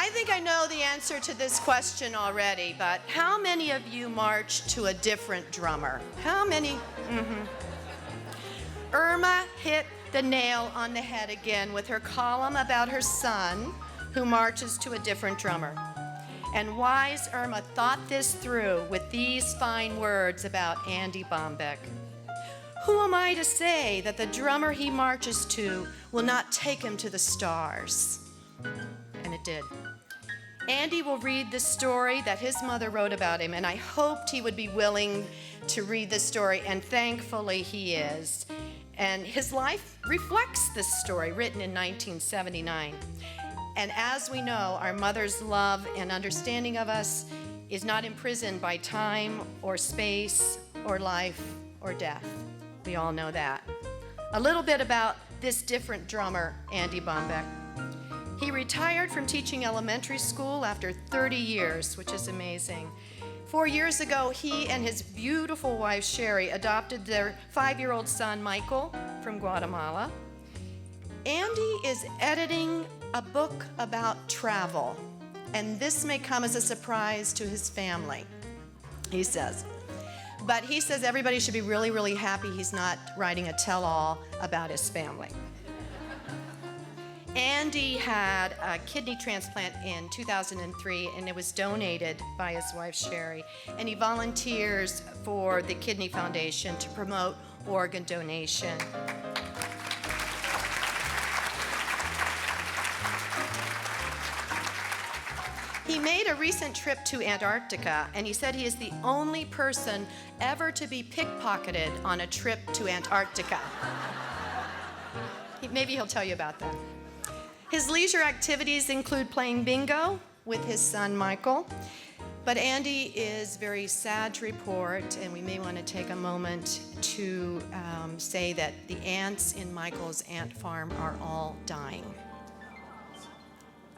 I think I know the answer to this question already, but how many of you marched to a different drummer? How many? Erma hit the nail on the head again with her column about her son who marches to a different drummer. And wise Erma thought this through with these fine words about Andy Bombeck. Who am I to say that the drummer he marches to will not take him to the stars? And it did. Andy will read the story that his mother wrote about him, and I hoped he would be willing to read the story, and thankfully he is. And his life reflects this story, written in 1979. And as we know, our mother's love and understanding of us is not imprisoned by time or space or life or death. We all know that. A little bit about this different drummer, Andy Bombeck. He retired from teaching elementary school after 30 years, which is amazing. 4 years ago, he and his beautiful wife, Sherry, adopted their 5-year-old son, Michael, from Guatemala. Andy is editing a book about travel, and this may come as a surprise to his family, he says. But he says everybody should be really, really happy he's not writing a tell-all about his family. Andy had a kidney transplant in 2003, and it was donated by his wife, Sherry, and he volunteers for the Kidney Foundation to promote organ donation. He made a recent trip to Antarctica, and he said he is the only person ever to be pickpocketed on a trip to Antarctica. Maybe he'll tell you about that. His leisure activities include playing bingo with his son, Michael. But Andy is very sad to report, and we may want to take a moment to say that the ants in Michael's ant farm are all dying.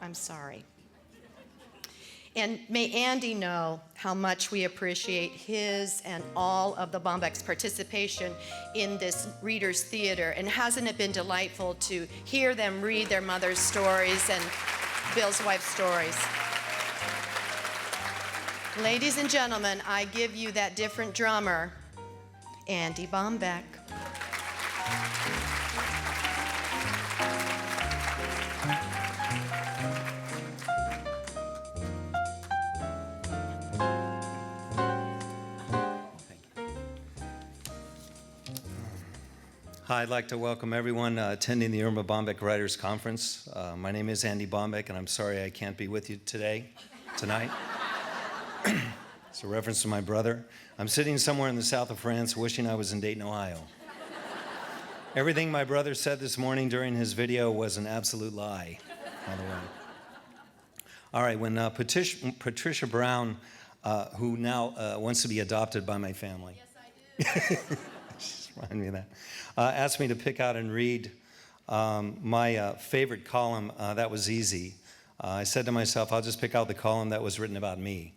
I'm sorry. And may Andy know how much we appreciate his and all of the Bombeck's participation in this Reader's Theater. And hasn't it been delightful to hear them read their mother's stories and Bill's wife's stories? Ladies and gentlemen, I give you that different drummer, Andy Bombeck. Hi, I'd like to welcome everyone attending the Erma Bombeck Writers Conference. My name is Andy Bombeck, and I'm sorry I can't be with you tonight. It's a reference to my brother. I'm sitting somewhere in the south of France wishing I was in Dayton, Ohio. Everything my brother said this morning during his video was an absolute lie, by the way. All right, when Patricia Brown, who now wants to be adopted by my family. Yes, I do. Just remind me of that. Asked me to pick out and read my favorite column, that was easy. I said to myself, I'll just pick out the column that was written about me.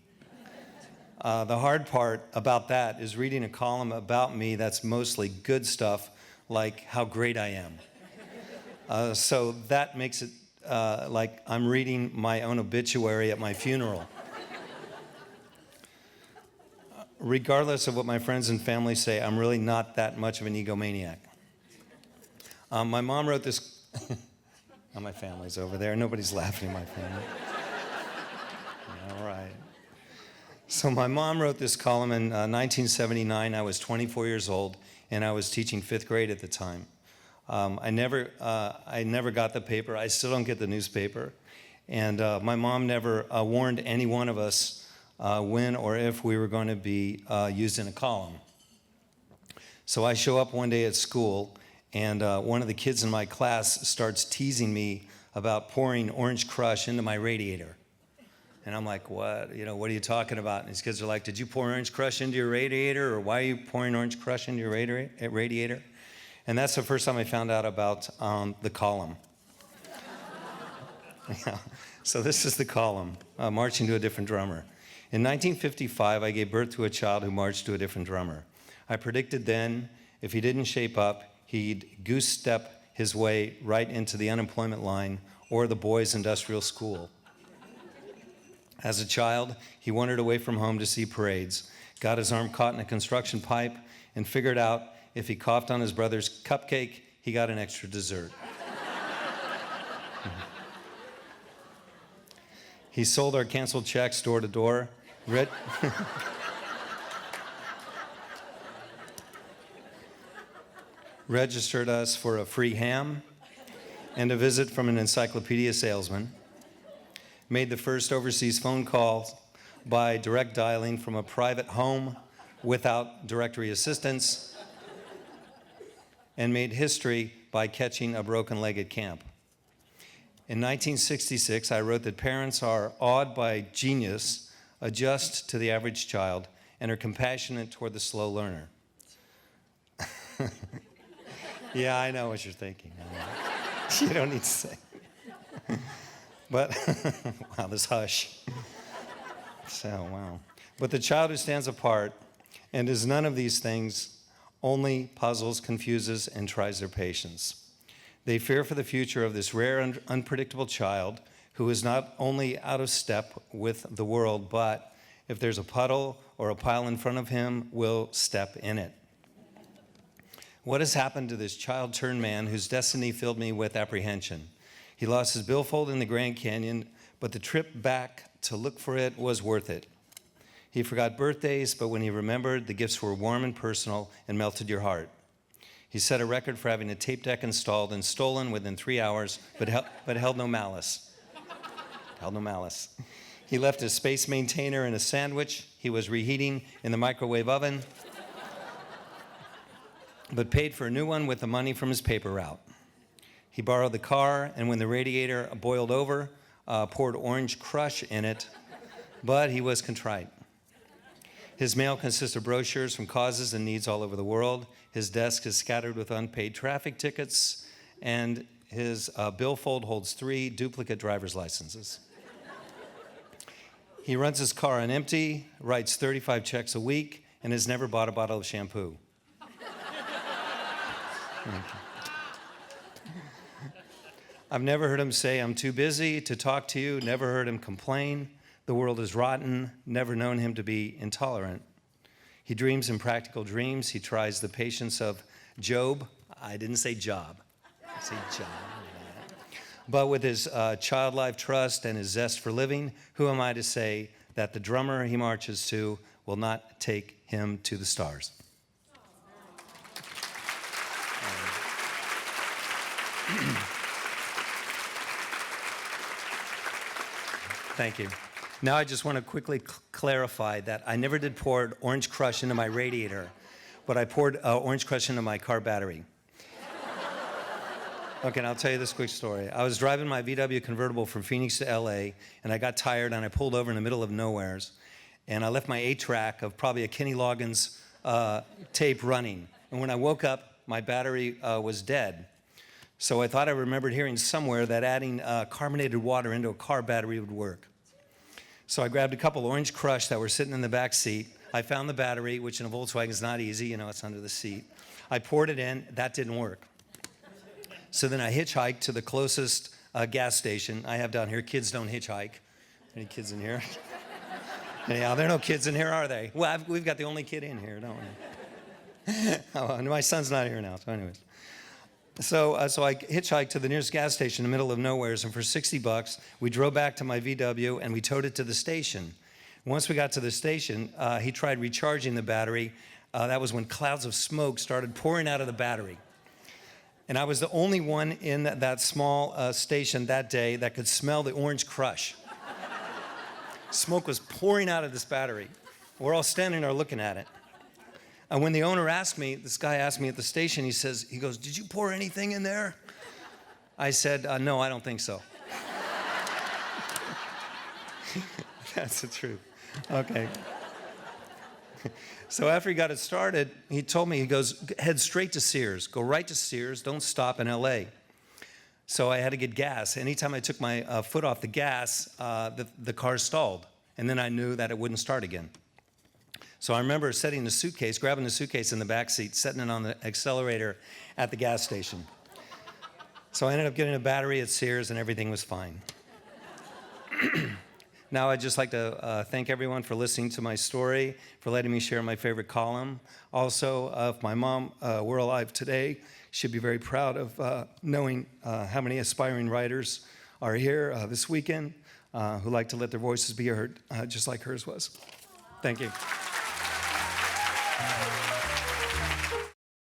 The hard part about that is reading a column about me that's mostly good stuff, like how great I am. So that makes it like I'm reading my own obituary at my funeral. Regardless of what my friends and family say, I'm really not that much of an egomaniac. My mom wrote this. Oh, my family's over there. Nobody's laughing at my family. All right. So my mom wrote this column in 1979. I was 24 years old, and I was teaching 5th grade at the time. I never got the paper. I still don't get the newspaper. And my mom never warned any one of us when or if we were going to be used in a column. So I show up one day at school, and one of the kids in my class starts teasing me about pouring Orange Crush into my radiator. And I'm like, what? What are you talking about? And these kids are like, did you pour Orange Crush into your radiator? Or why are you pouring Orange Crush into your radiator? And that's the first time I found out about the column. Yeah. So this is the column, Marching to a Different Drummer. In 1955, I gave birth to a child who marched to a different drummer. I predicted then, if he didn't shape up, he'd goose-step his way right into the unemployment line or the boys' industrial school. As a child, he wandered away from home to see parades, got his arm caught in a construction pipe, and figured out if he coughed on his brother's cupcake, he got an extra dessert. He sold our canceled checks door to door, registered us for a free ham and a visit from an encyclopedia salesman, made the first overseas phone call by direct dialing from a private home without directory assistance, and made history by catching a broken leg at camp. In 1966, I wrote that parents are awed by genius, adjust to the average child, and are compassionate toward the slow learner. Yeah, I know what you're thinking. You don't need to say. But, wow, this hush. So, wow. But the child who stands apart and is none of these things only puzzles, confuses, and tries their patience. They fear for the future of this rare and unpredictable child who is not only out of step with the world, but if there's a puddle or a pile in front of him, will step in it. What has happened to this child-turned man whose destiny filled me with apprehension? He lost his billfold in the Grand Canyon, but the trip back to look for it was worth it. He forgot birthdays, but when he remembered, the gifts were warm and personal and melted your heart. He set a record for having a tape deck installed and stolen within 3 hours, but held no malice. Held no malice. He left his space maintainer in a sandwich he was reheating in the microwave oven, but paid for a new one with the money from his paper route. He borrowed the car, and when the radiator boiled over, poured orange crush in it, but he was contrite. His mail consists of brochures from causes and needs all over the world. His desk is scattered with unpaid traffic tickets, and his billfold holds 3 duplicate driver's licenses. He runs his car on empty, writes 35 checks a week, and has never bought a bottle of shampoo. I've never heard him say, "I'm too busy to talk to you," never heard him complain. The world is rotten, never known him to be intolerant. He dreams impractical dreams. He tries the patience of Job. I didn't say Job. I say Job. But with his childlike trust and his zest for living, who am I to say that the drummer he marches to will not take him to the stars? Thank you. Now I just want to quickly clarify that I never did pour orange crush into my radiator, but I poured orange crush into my car battery. Okay, and I'll tell you this quick story. I was driving my VW convertible from Phoenix to LA, and I got tired, and I pulled over in the middle of nowheres, and I left my 8-track of probably a Kenny Loggins tape running. And when I woke up, my battery was dead. So I thought I remembered hearing somewhere that adding carbonated water into a car battery would work. So I grabbed a couple orange crush that were sitting in the back seat. I found the battery, which in a Volkswagen is not easy, it's under the seat. I poured it in, that didn't work. So then I hitchhiked to the closest gas station I have down here. Kids don't hitchhike. Any kids in here? Anyhow, there are no kids in here, are they? Well, we've got the only kid in here, don't we? Oh, my son's not here now, so anyways. So I hitchhiked to the nearest gas station in the middle of nowheres, and for $60, we drove back to my VW, and we towed it to the station. Once we got to the station, he tried recharging the battery. That was when clouds of smoke started pouring out of the battery. And I was the only one in that small station that day that could smell the orange crush. Smoke was pouring out of this battery. We're all standing there looking at it. And when the owner this guy asked me at the station, he goes, "Did you pour anything in there?" I said, "No, I don't think so." That's the truth. Okay. So after he got it started, he told me, he goes, "Head straight to Sears. Go right to Sears. Don't stop in LA." So I had to get gas. Anytime I took my foot off the gas, the car stalled. And then I knew that it wouldn't start again. So I remember grabbing the suitcase in the back seat, setting it on the accelerator at the gas station. So I ended up getting a battery at Sears, and everything was fine. Now I'd just like to thank everyone for listening to my story, for letting me share my favorite column. Also, if my mom were alive today, she'd be very proud of knowing how many aspiring writers are here this weekend who like to let their voices be heard, just like hers was. Thank you.